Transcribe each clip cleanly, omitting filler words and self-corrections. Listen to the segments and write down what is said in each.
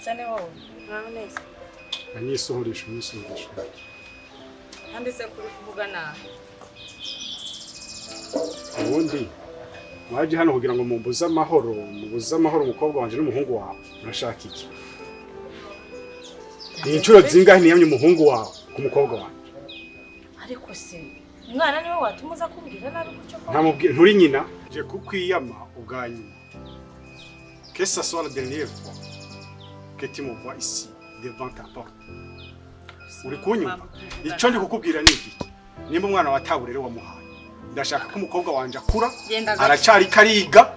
Sane wowe. Neza. Anyisohoresha. Kandi se kuri kuvuga nabi. Ubundi waje hano kugira ngo mubuze amahoro umukobwa wanje n'umuhungu wawe. Urashaka iki? Ni inshuro zingahe niyamye umuhungu wawe ku mukobwa wanje? Ariko se umwana niwe watumuza kumbwira nabi kucyo ko. Ntamubwira nturi nyina, je kukwiyama ubwanyu. Que ça soit la dernière fois que tu me vois ici devant ta porte. Uri kunyuma? Ico ndi kukubwira ni iki? Nimba umwana wataburere wamuhaye. Ndashaka ko umukobwa wanje akura, aracari kariga.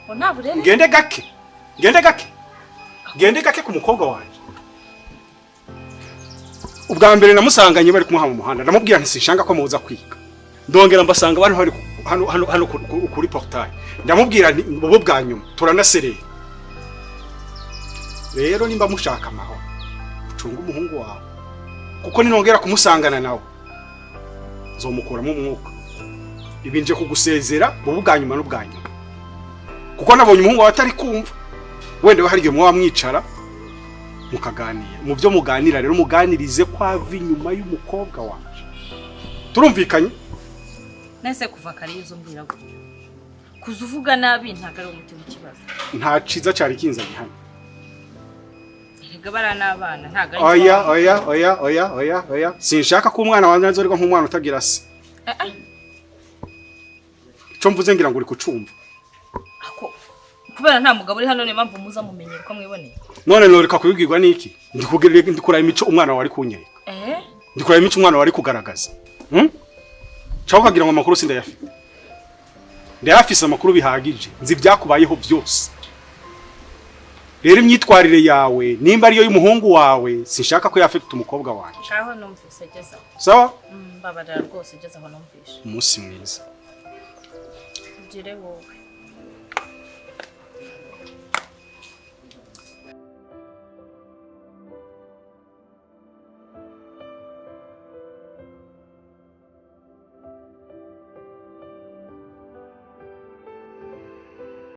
Onaburere. Ngende gake ku mukobwa wanje. Ubwa mbere namusanganye bari kumuha mu muhanda. Ndamubwira nti sinshanga ko muza kwiga. Ndongera mbasanga abantu bari hano kuri portail. Ndamubwira nti bobo bwa nyuma turanasereye. Rero nimba mushaka amahoro ucunga umuhungu wawe kuko ninongera kumusangana nawe nzomukuramo umwuka ibinje kugusezera bobo bwa nyuma n'ubwanyuma kuko nabonye umuhungu wawe atari kumva wende bahariye mu wamwicara mukaganira mu byo muganira rero muganirize kwa vinyuma y'umukobwa wanje turumvikanye nese kuva karizo mbwira gutyo kuzuvuga nabi ntagara umutima ikibazo nta ciza cyari kinzanye hano Gabara n'abana ntaga oya sinshaka ko umwana wanjye azorwa nk'umwana utagira se cyo mvuze ngira ngo uri kucumva ako kubera nta mugabo uri hano ne mpamvu muza mumenyera ko mwiboneye none noreka kubibwirwa niki ndikuraye imico umwana wari kunyereka ndikuraye imico umwana wari kugaragaza cyo kagira ngo amakuru sindayafite ndayafise amakuru bihagije nzi byakubayeho byose rero imyitwarire yawe nimba ariyo y'umuhungu wawe sinshaka ko yafekta umukobwa wanje aho numvise gezaho sawa babara rwose gezaho numvise umunsi mwiza ugire wowe